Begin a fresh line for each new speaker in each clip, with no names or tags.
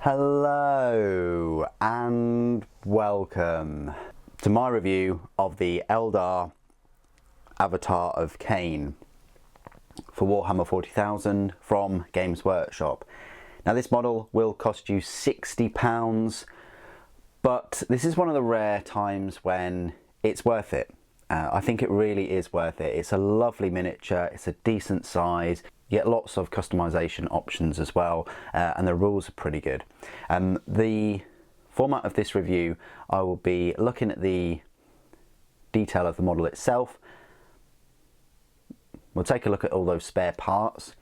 Hello and welcome to my review of the Aeldari Avatar of Khaine for Warhammer 40,000 from Games Workshop. Now this model will cost you £60, but this is one of the rare times when it's worth it. I think it really is worth it. It's a lovely miniature, it's a decent size, you get lots of customization options as well, and the rules are pretty good. The format of this review, I will be looking at the detail of the model itself. We'll take a look at all those spare parts.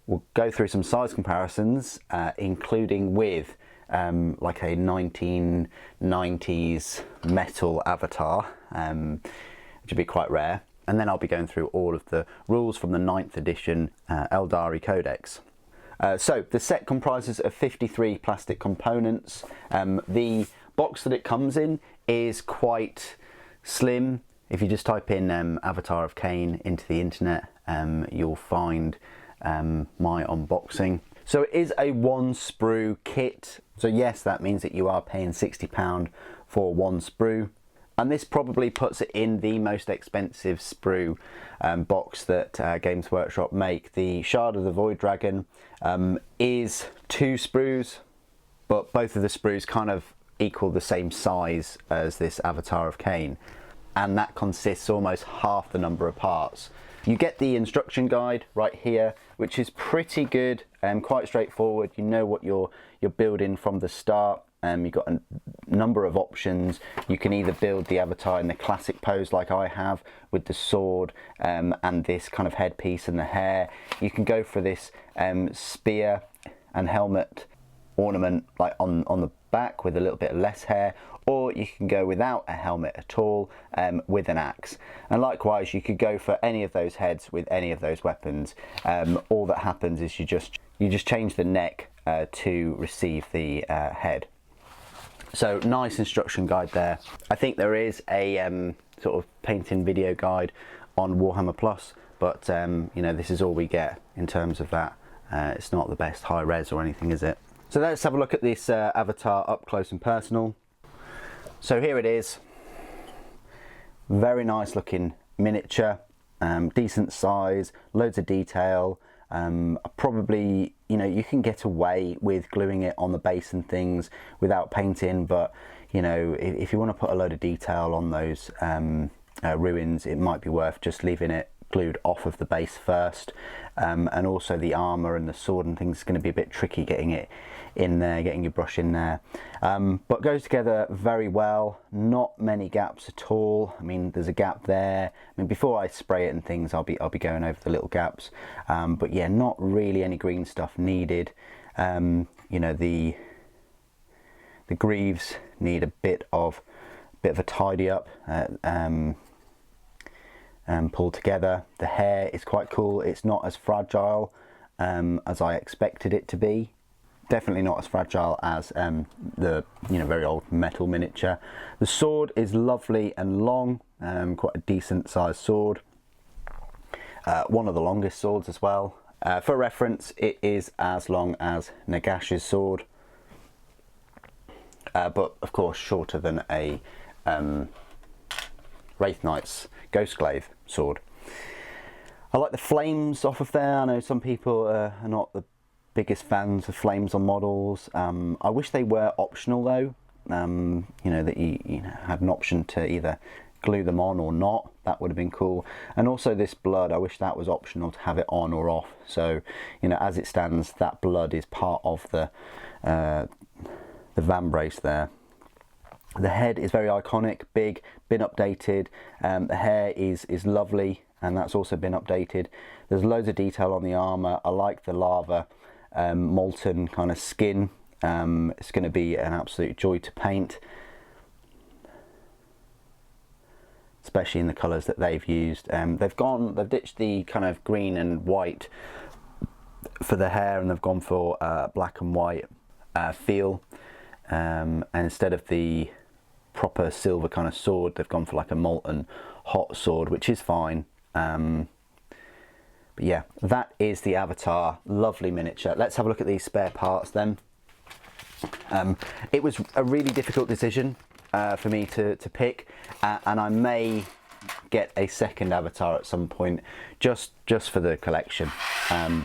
We'll go through some size comparisons, including with like a 1990s metal avatar, which would be quite rare. And then I'll be going through all of the rules from the 9th edition Aeldari Codex. So the set comprises of 53 plastic components. The box that it comes in is quite slim. If you just type in Avatar of Khaine into the internet, you'll find my unboxing. So it is a one sprue kit. So yes, that means that you are paying £60 for one sprue. And this probably puts it in the most expensive sprue box that Games Workshop make. The Shard of the Void Dragon is 2 sprues, but both of the sprues kind of equal the same size as this Avatar of Khaine. And that consists almost half the number of parts. You get the instruction guide right here, which is pretty good and quite straightforward. You know what you're building from the start. You've got a number of options. You can either build the avatar in the classic pose like I have, with the sword and this kind of headpiece and the hair. You can go for this spear and helmet ornament like on the back with a little bit less hair, or you can go without a helmet at all with an axe. And likewise, you could go for any of those heads with any of those weapons. All that happens is you just change the neck to receive the head. So nice instruction guide there. I think there is a sort of painting video guide on Warhammer Plus, but you know, this is all we get in terms of that. It's not the best high res or anything, is it? So let's have a look at this avatar up close and personal. So here it is. Very nice looking miniature, decent size, loads of detail. Probably, you know, you can get away with gluing it on the base and things without painting, but you know, if you want to put a load of detail on those ruins, it might be worth just leaving it glued off of the base first. And also the armor and the sword and things is going to be a bit tricky getting it in there, getting your brush in there, but goes together very well. Not many gaps at all. I mean, there's a gap there. I mean, before I spray it and things, I'll be going over the little gaps, but yeah, not really any green stuff needed. You know, the greaves need a bit of a tidy up and pulled together. The hair is quite cool. It's not as fragile as I expected it to be. Definitely not as fragile as the very old metal miniature. The sword is lovely and long, quite a decent sized sword. One of the longest swords as well. For reference, it is as long as Nagash's sword, but of course shorter than a Wraith Knight's Ghostglaive sword. I like the flames off of there. I know some people are not the biggest fans of flames on models. I wish they were optional though. You know, that you had an option to either glue them on or not. That would have been cool. And also this blood, I wish that was optional to have it on or off. So, you know, as it stands, that blood is part of the vambrace there. The head is very iconic, big, been updated. The hair is lovely, and that's also been updated. There's loads of detail on the armor. I like the lava molten kind of skin. It's going to be an absolute joy to paint, especially in the colors that they've used. They've ditched the kind of green and white for the hair, and they've gone for black and white feel, and instead of the proper silver kind of sword, they've gone for like a molten hot sword, which is fine. But yeah, that is the Avatar. Lovely miniature. Let's have a look at these spare parts then. It was a really difficult decision for me to pick, and I may get a second avatar at some point just for the collection,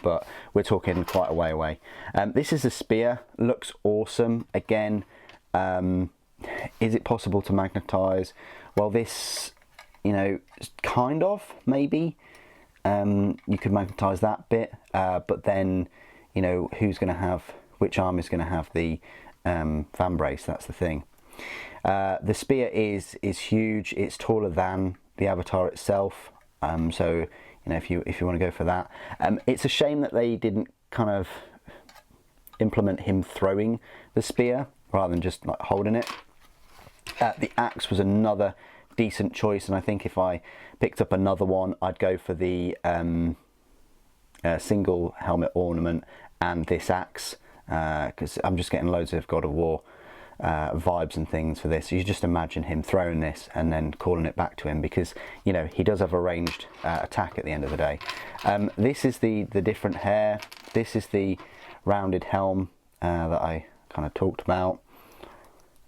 but we're talking quite a way away. This is a spear, looks awesome. Again, is it possible to magnetize? Well, this, you know, kind of, maybe you could magnetize that bit, but then, you know, which arm is going to have the fan brace? That's the thing. The spear is huge. It's taller than the avatar itself, so, you know, if you want to go for that, it's a shame that they didn't kind of implement him throwing the spear rather than just like holding it. The axe was another decent choice, and I think if I picked up another one, I'd go for the single helmet ornament and this axe, because I'm just getting loads of God of War vibes and things for this. You just imagine him throwing this and then calling it back to him, because, you know, he does have a ranged attack at the end of the day. This is the different hair. This is the rounded helm that I kind of talked about.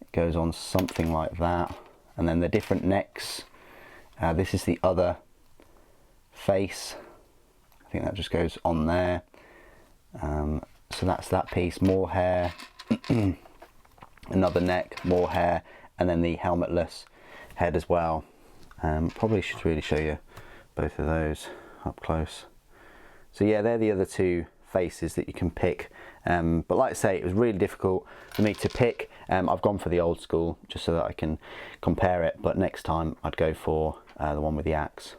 It goes on something like that, and then the different necks. This is the other face. I think that just goes on there. So that's that piece. More hair. Another neck, more hair, and then the helmetless head as well. Probably should really show you both of those up close. So yeah, they're the other two faces that you can pick, but like I say, it was really difficult for me to pick. I've gone for the old school just so that I can compare it, but next time I'd go for the one with the axe.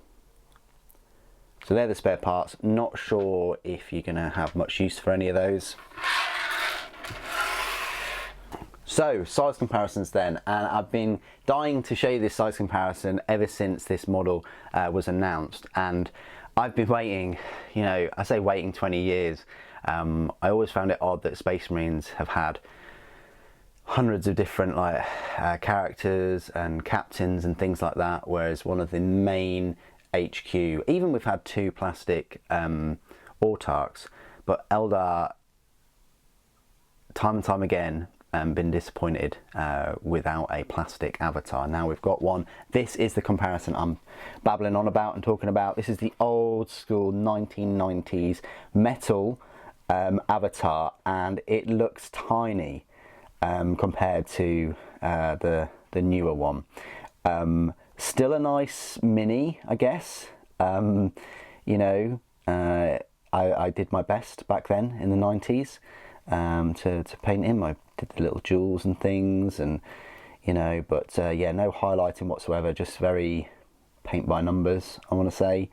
So they're the spare parts. Not sure if you're going to have much use for any of those. So, size comparisons then, and I've been dying to show you this size comparison ever since this model was announced, and I've been waiting, you know, I say waiting 20 years. I always found it odd that Space Marines have had hundreds of different like characters and captains and things like that, whereas one of the main HQ, even we've had two plastic autarchs, but Eldar, time and time again, been disappointed without a plastic avatar. Now we've got one. This is the comparison I'm babbling on about and talking about. This is the old school 1990s metal avatar, and it looks tiny compared to the newer one. Still a nice mini, I guess. You know, I did my best back then in the 90s to paint him. I did the little jewels and things, and, you know, but yeah, no highlighting whatsoever, just very paint by numbers, I want to say.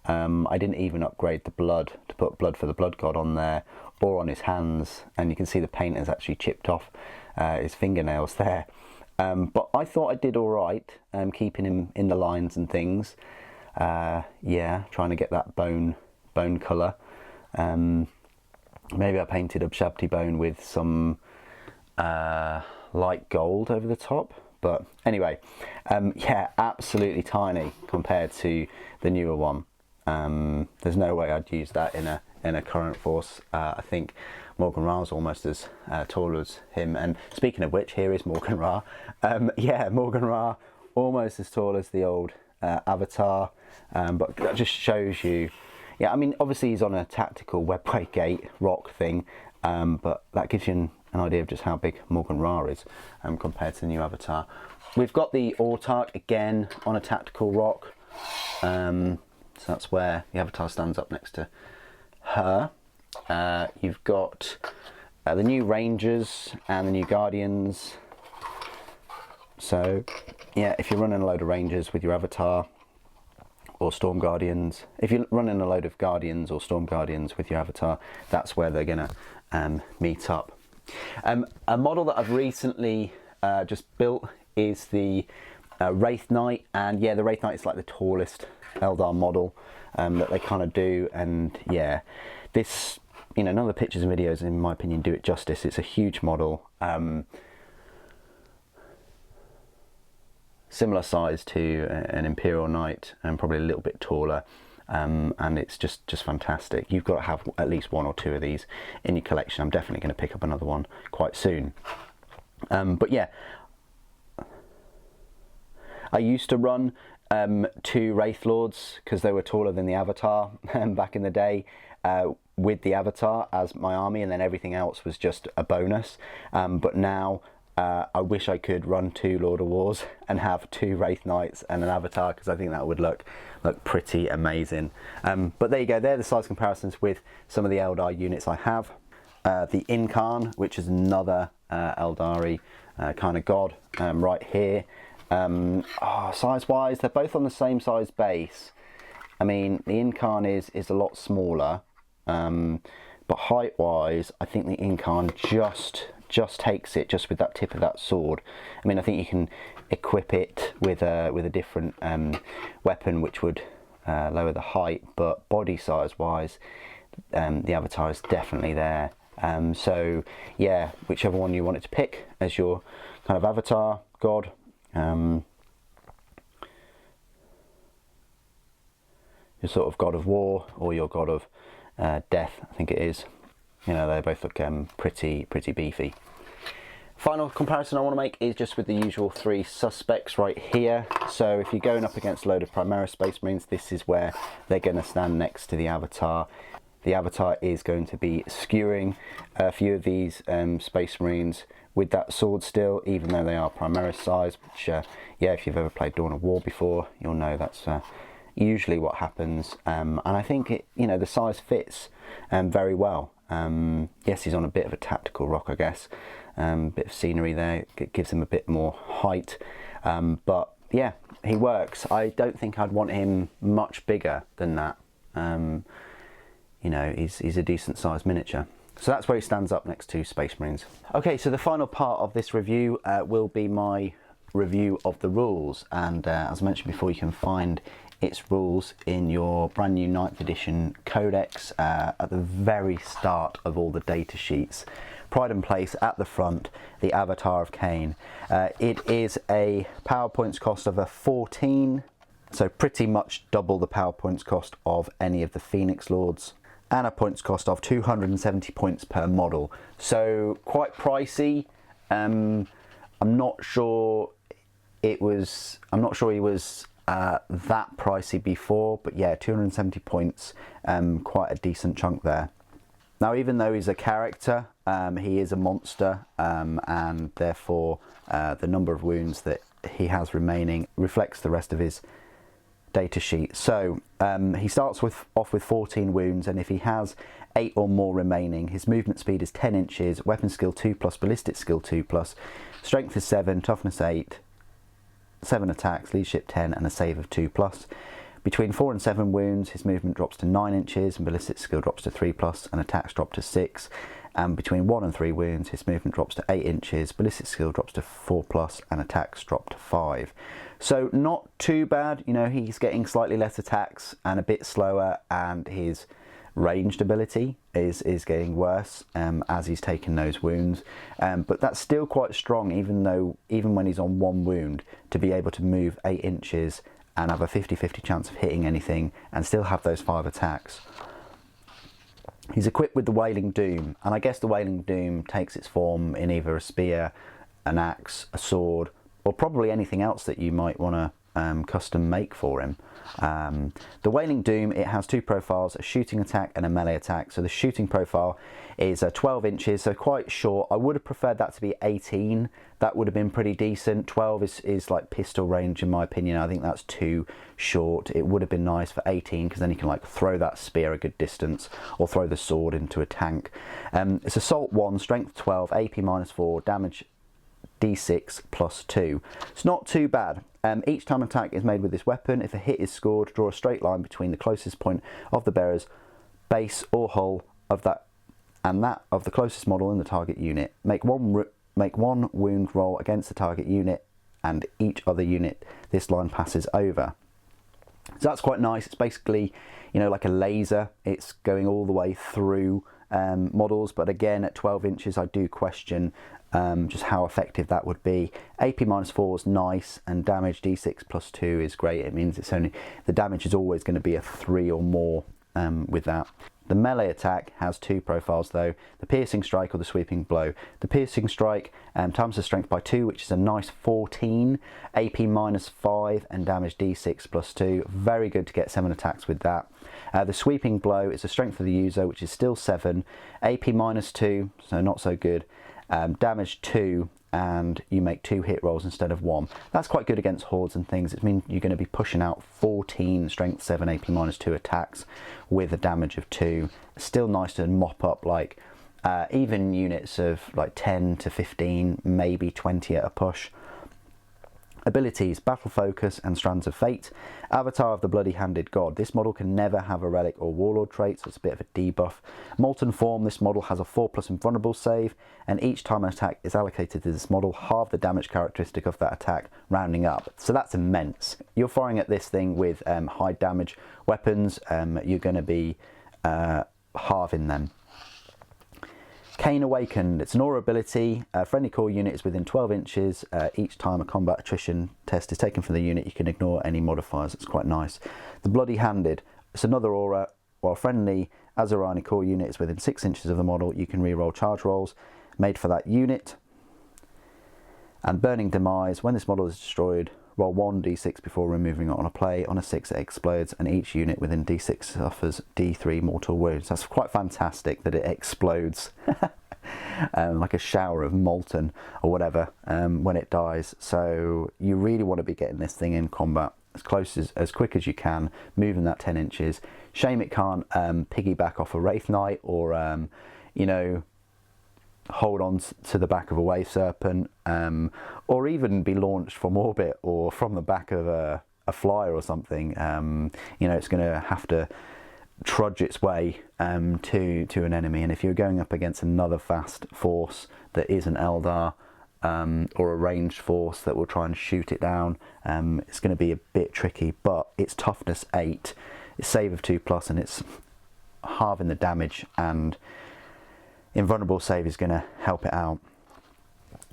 I didn't even upgrade the blood to put blood for the blood god on there or on his hands, and you can see the paint has actually chipped off his fingernails there. But I thought I did all right, keeping him in the lines and things. Yeah, trying to get that bone colour. Maybe I painted Ushabti bone with some light gold over the top, but anyway, yeah, absolutely tiny compared to the newer one. There's no way I'd use that in a current force. I think Morgan Ra's almost as tall as him, and speaking of which, here is Morgan Ra. Yeah, Morgan Ra almost as tall as the old avatar, but that just shows you. Yeah, I mean, obviously he's on a tactical webway gate rock thing, but that gives you an idea of just how big Morgan Ra is compared to the new avatar. We've got the Autarch again on a tactical rock, so that's where the avatar stands up next to her. You've got the new Rangers and the new Guardians. So yeah, if you're running a load of Rangers with your avatar, or Storm Guardians, if you're running a load of Guardians or Storm Guardians with your avatar, that's where they're gonna meet up. A model that I've recently just built is the Wraith Knight, and yeah, the Wraith Knight is like the tallest Eldar model that they kind of do, and yeah, this, you know, none of the pictures and videos in my opinion do it justice. It's a huge model, similar size to an Imperial Knight, and probably a little bit taller, and it's just fantastic. You've got to have at least one or two of these in your collection. I'm definitely going to pick up another one quite soon. But yeah, I used to run 2 Wraith Lords because they were taller than the Avatar back in the day, with the Avatar as my army, and then everything else was just a bonus. But now I wish I could run 2 Lord of Wars and have 2 Wraith Knights and an Avatar, because I think that would look pretty amazing. But there you go, they're the size comparisons with some of the Eldar units I have. The Incarn, which is another Aeldari kind of god, right here. Size wise, they're both on the same size base. I mean, the Incarn is a lot smaller, but height wise I think the Incarn just takes it, just with that tip of that sword. I mean, I think you can equip it with a different weapon which would lower the height, but body size wise the Avatar is definitely there. So yeah, whichever one you wanted to pick as your kind of Avatar god. Your sort of god of war, or your god of death, I think it is. You know, they both look pretty beefy. Final comparison I want to make is just with the usual 3 suspects right here. So if you're going up against a load of Primaris Space Marines, this is where they're going to stand next to the Avatar. The Avatar is going to be skewering a few of these Space Marines with that sword still, even though they are Primaris size, which yeah, if you've ever played Dawn of War before, you'll know that's usually what happens. And I think it, you know, the size fits very well. Yes, he's on a bit of a tactical rock, I guess. Bit of scenery there, it gives him a bit more height. But yeah, he works. I don't think I'd want him much bigger than that. You know, he's a decent sized miniature. So that's where he stands up next to Space Marines. Okay, so the final part of this review will be my review of the rules. And as I mentioned before, you can find its rules in your brand new 9th edition codex at the very start of all the data sheets. Pride and place at the front, the Avatar of Khaine. It is a power points cost of a 14, so pretty much double the power points cost of any of the Phoenix Lords, and a points cost of 270 points per model. So quite pricey. I'm not sure he was that pricey before, but yeah, 270 points, quite a decent chunk there. Now, even though he's a character, he is a monster, and therefore the number of wounds that he has remaining reflects the rest of his data sheet. So he starts off with 14 wounds, and if he has 8 or more remaining, his movement speed is 10 inches, weapon skill 2+, ballistic skill 2+, strength is 7, toughness 8, 7 attacks, leadership 10, and a save of 2+. Between 4 and 7 wounds, his movement drops to 9 inches, and ballistic skill drops to 3+, and attacks drop to 6. And between 1 and 3 wounds, his movement drops to 8 inches, ballistic skill drops to 4+, and attacks drop to 5. So not too bad, you know, he's getting slightly less attacks and a bit slower, and his ranged ability is getting worse as he's taking those wounds. But that's still quite strong, even when he's on 1 wound, to be able to move 8 inches and have a 50-50 chance of hitting anything and still have those 5 attacks. He's equipped with the Wailing Doom, and I guess the Wailing Doom takes its form in either a spear, an axe, a sword, or probably anything else that you might want to custom make for him. The Wailing Doom, it has 2 profiles, a shooting attack and a melee attack. So the shooting profile is 12 inches, so quite short. I would have preferred that to be 18. That would have been pretty decent. 12 is like pistol range in my opinion. I think that's too short. It would have been nice for 18, because then you can like throw that spear a good distance or throw the sword into a tank. It's assault 1, strength 12, AP -4, damage d6 +2. It's not too bad. Each time an attack is made with this weapon, if a hit is scored, draw a straight line between the closest point of the bearer's base or hull of that and that of the closest model in the target unit. Make one wound roll against the target unit, and each other unit this line passes over. So that's quite nice. It's basically, you know, like a laser. It's going all the way through models, but again, at 12 inches, I do question just how effective that would be. AP -4 is nice, and damage d6 +2 is great. It means the damage is always going to be a 3 or more with that. The melee attack has 2 profiles though, the piercing strike or the sweeping blow. The piercing strike times the strength by 2, which is a nice 14, AP -5 and damage d6 +2. Very good to get 7 attacks with that. The sweeping blow is the strength of the user, which is still 7, AP -2, so not so good, damage 2, and you make 2 hit rolls instead of 1. That's quite good against hordes and things. It means you're going to be pushing out 14 strength 7 AP -2 attacks with a damage of 2. Still nice to mop up like even units of like 10 to 15, maybe 20 at a push. Abilities: Battle Focus and Strands of Fate. Avatar of the Bloody-Handed God. This model can never have a Relic or Warlord trait, so it's a bit of a debuff. Molten Form. This model has a 4+ Invulnerable save, and each time an attack is allocated to this model, halve the damage characteristic of that attack, rounding up. So that's immense. You're firing at this thing with high damage weapons, you're going to be halving them. Khaine Awakened. It's an aura ability. A friendly core unit is within 12 inches. Each time a combat attrition test is taken from the unit, you can ignore any modifiers. It's quite nice. The Bloody-Handed. It's another aura. While friendly Aeldari core unit is within 6 inches of the model, you can reroll charge rolls made for that unit. And Burning Demise. When this model is destroyed, roll 1d6 before removing it on a play. On a 6 it explodes, and each unit within d6 suffers d3 mortal wounds. That's quite fantastic that it explodes like a shower of molten or whatever when it dies. So you really want to be getting this thing in combat as quick as you can, moving that 10 inches. Shame it can't piggyback off a Wraith Knight or you know, hold on to the back of a Wave Serpent, or even be launched from orbit or from the back of a flyer or something. You know, it's going to have to trudge its way to an enemy, and if you're going up against another fast force that is an Eldar or a ranged force that will try and shoot it down, it's going to be a bit tricky. But it's toughness 8, it's save of 2+, and it's halving the damage, and Invulnerable save is going to help it out.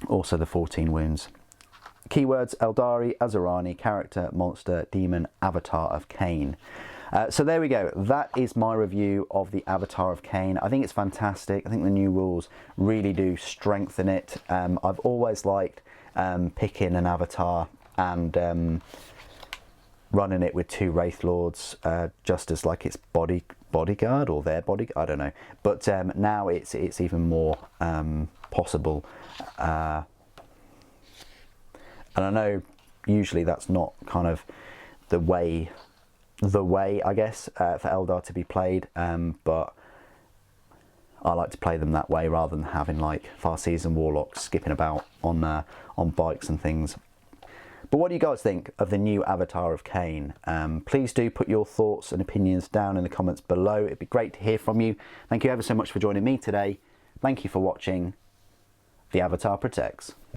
Also the 14 wounds. Keywords: Aeldari, Aeldari, character, monster, demon, avatar of Khaine. So there we go. That is my review of the Avatar of Khaine. I think it's fantastic. I think the new rules really do strengthen it. I've always liked picking an avatar and running it with 2 Wraith Lords, just as like its bodyguard or their bodyguard, I don't know. But now it's even more possible. And I know usually that's not kind of the way I guess for Eldar to be played, but I like to play them that way rather than having like Far Season Warlocks skipping about on bikes and things. But what do you guys think of the new Avatar of Khaine? Please do put your thoughts and opinions down in the comments below. It'd be great to hear from you. Thank you ever so much for joining me today. Thank you for watching. The Avatar Protects.